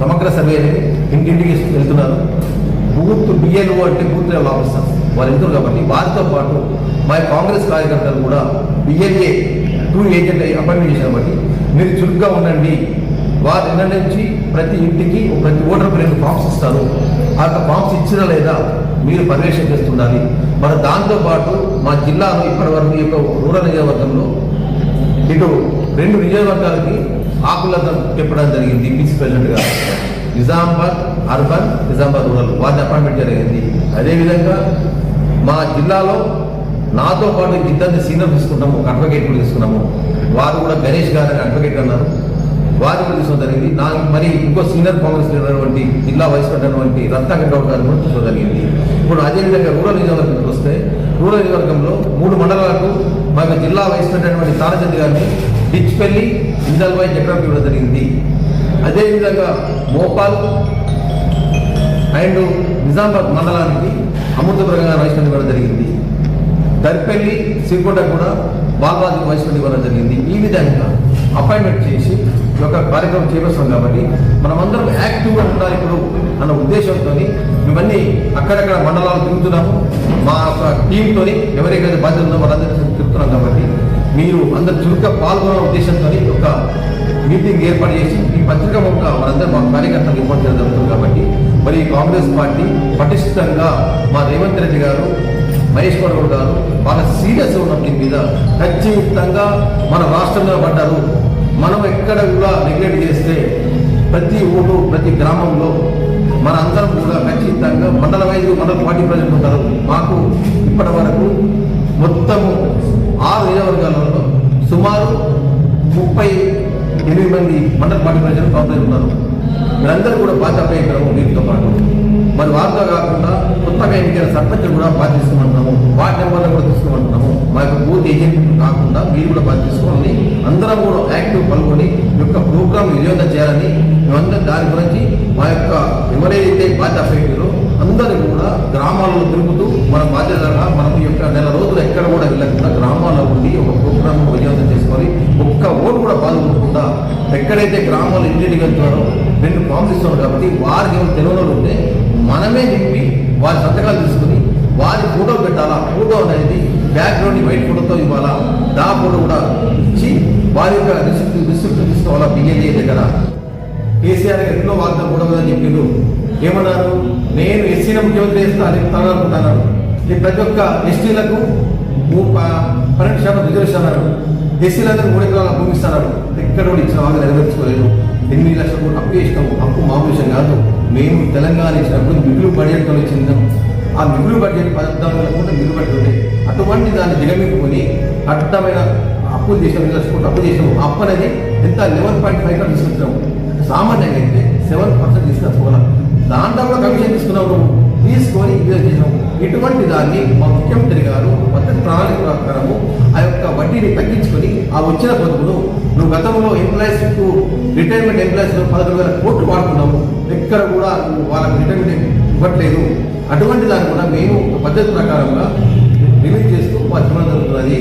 సమగ్ర సర్వే అనేది ఇంటింటికి వెళ్తున్నారు. బూత్ బిఎల్ఓ అంటే బూత్ లెవెల్ ఆఫీసర్స్ వారు వెళ్తున్నారు కాబట్టి వారితో పాటు మా కాంగ్రెస్ కార్యకర్తలు కూడా బిఎల్ఏ 2 ఏజెంట్ అపాయింట్మెంట్ చేశారు. కాబట్టి మీరు చురుగ్గా ఉండండి. వారి నిన్న నుంచి ప్రతి ఇంటికి ప్రతి ఓటర్కి 2 ఫామ్స్ ఇస్తారు. ఆ ఫామ్స్ ఇచ్చినా లేదా మీరు పర్యవేక్షణ చేస్తుండాలి. మరి దాంతోపాటు మా జిల్లాలో ఇప్పటి వరకు ఈ యొక్క రూరల్ నియోజకవర్గంలో ఇటు 2 నియోజకవర్గాలకి ఆకులతో చెప్పడం జరిగింది. పీసీ ప్రెసిడెంట్గా నిజామాబాద్ అర్బన్, నిజామాబాద్ రూరల్ వారిని అపాయింట్మెంట్ జరిగింది. అదేవిధంగా మా జిల్లాలో నాతో పాటు ఇద్దరిని సీనియర్ తీసుకుంటాము, ఒక అడ్వకేట్ కూడా తీసుకున్నాము. వారు కూడా గణేష్ గారు అని అడ్వకేట్ అన్నారు, వారు కూడా తీసుకోవడం జరిగింది. మరి ఇంకో సీనియర్ కాంగ్రెస్ లీడర్ జిల్లా వైస్ ప్రెసిడెంట్ రత్నాకర్ గౌడ్ గారు కూడా తీసుకోవడం జరిగింది. ఇప్పుడు అదేవిధంగా రూరల్ నియోజకవర్గంకి వస్తే రూరల్ నియోజకవర్గంలో 3 మండలాలకు మా జిల్లా వైస్ ప్రెసిడెంట్ తారచంద్ గారిని డిచ్పల్లి, ఇందల్వాయి చక్రం ఇవ్వడం జరిగింది. అదేవిధంగా మోపాల్ అండ్ నిజామాబాద్ మండలానికి అమృతపురం గారు వైస్ ప్రెసిడెంట్ ఇవ్వడం జరిగింది. దర్పల్లి, సిరికొండ కూడా బాలరాజు వైస్ ప్రెసిడెంట్ ఇవ్వడం జరిగింది. ఈ విధంగా అపాయింట్మెంట్ చేసి ఒక కార్యక్రమం చేపడతాం. కాబట్టి మనమందరం యాక్టివ్గా ఉండాలి ఇప్పుడు అన్న ఉద్దేశంతో మేమన్నీ అక్కడక్కడ మండలాలు తిరుగుతున్నాము. మా యొక్క టీంతో ఎవరికైతే బాధ్యత ఉందో వాళ్ళందరూ తిరుగుతున్నాం. కాబట్టి మీరు అందరు చురుగ్గా పాల్గొనే ఉద్దేశంతో ఒక మీటింగ్ ఏర్పాటు చేసి ఈ పత్రిక ముఖ వారందరూ మా కార్యకర్తలు ఇవ్వడం జరుగుతుంది. కాబట్టి మరి కాంగ్రెస్ పార్టీ పటిష్టంగా మా రేవంత్ రెడ్డి గారు, మహేష్ గౌడ్ గారు బాగా సీరియస్ ఉన్న దీని మీద ఖచ్చితంగా మన రాష్ట్రంలో పడ్డారు. మనం ఎక్కడ కూడా నెగ్లెక్ట్ చేస్తే ప్రతి ఊరు ప్రతి గ్రామంలో మన అందరం కూడా ఖచ్చితంగా మండల వైద్యులు మండల పార్టీ ప్రజలు ఉంటారు. మాకు ఇప్పటి వరకు మొత్తము 6 నియోజకవర్గాలలో సుమారు 38 మంది మండల పార్టీ ప్రజలు కాంగ్రెస్ ఉన్నారు. మీరందరూ కూడా బాధ్యత అయ్యారు. వీటితో పాటు మరి వారితో కాకుండా కొత్తగా ఎన్నికైన సర్పంచ్ కూడా బాధ్యత తీసుకోమంటున్నాము, వార్డు నెంబర్లు కూడా తీసుకోమంటున్నాము. మా యొక్క బూత్ ఏజెంట్ కాకుండా మీరు కూడా బాధ్యత తీసుకోవాలని అందరం కూడా యాక్టివ్ పాల్గొని ఈ యొక్క ప్రోగ్రాం విజయవంతం చేయాలని మేమందరం దాని గురించి మా యొక్క ఎవరైతే బాధ్యత అయ్యారో అందరూ కూడా గ్రామాల్లో తిరుగుతూ మన బాధ్యతగా మనం ఈ యొక్క నెల రోజులు ఎక్కడ కూడా వెళ్ళకుండా గ్రామాల్లో ఉండి ఒక ప్రోగ్రాం విజయవంతం చేసుకొని ఒక్క ఓటు కూడా పాల్గొనకుండా ఎక్కడైతే గ్రామాలు ఇంటింటికి వెళ్తున్నారో 2 ఫామ్స్ ఇస్తున్నారు. కాబట్టి వారికి ఏమైనా తెలియని ఉంటే మనమే నింపి వారి సంతకాలు తీసుకుని వారి ఫోటో పెట్టాలా. ఫోటో అనేది బ్యాక్గ్రౌండ్ వైట్ ఫోటోతో ఇవ్వాలా. దా ఫోటో కూడా ఇచ్చి వారి యొక్క రిసిప్ట్ తీసుకోవాలా. బిఎల్ఏ దగ్గర కేసీఆర్ ఎన్నో వార్తలు కూడా అని చెప్పిండు. ఏమన్నారు, నేను ఎస్సీల ముఖ్యమంత్రి చేస్తా అని తననుకుంటున్నాను. ఈ ప్రతి ఒక్క ఎస్టీలకు 12% రిజర్వేషన్ అన్నారు. ఎస్సీలందరూ 3 ఎకరాల భూమి ఇస్తున్నారు. ఎక్కడ కూడా ఇచ్చిన వాళ్ళు నెరవేర్చుకోలేదు. 8 లక్షల కోట్లు అప్పు చేసినాము. అప్పు మామూలు విషయం కాదు. మేము తెలంగాణ ఇచ్చినప్పుడు మిగులు బడ్జెట్తో ఇచ్చిందాం. ఆ మిగులు బడ్జెట్ 14,000 కోట్లు మిగులు బడ్జెట్ ఉండే. అటువంటి దాన్ని దిగమింపుకొని అడ్డమైన అప్పులు చేసాము. 8 లక్షల కోట్లు అప్పు చేసాము. అప్పు అనేది ఎంత 11.5 తీసుకొచ్చినాము. సామాన్యంగా అయితే 7% తీసుకొచ్చుకోవాలి. దాంట్లో కూడా కమిషన్ తీసుకున్నాము. తీసుకొని చేసినాము. ఇటువంటి దాన్ని మా ముఖ్యమంత్రి గారు పద్ధతి ప్రణాళిక ప్రకారము ఆ యొక్క వడ్డీని తగ్గించుకొని ఆ వచ్చిన పొదుపును నువ్వు గతంలో ఎంప్లాయీస్ రిటైర్మెంట్ ఎంప్లాయీస్ 11,000 కోట్లు వాడుతున్నాము. ఎక్కడ కూడా వాళ్ళకి రిటైర్మెంట్ ఇవ్వట్లేదు. అటువంటి దాన్ని కూడా మేము పద్ధతి ప్రకారంగా రిలీజ్ చేస్తూ మా జరుగుతున్నది.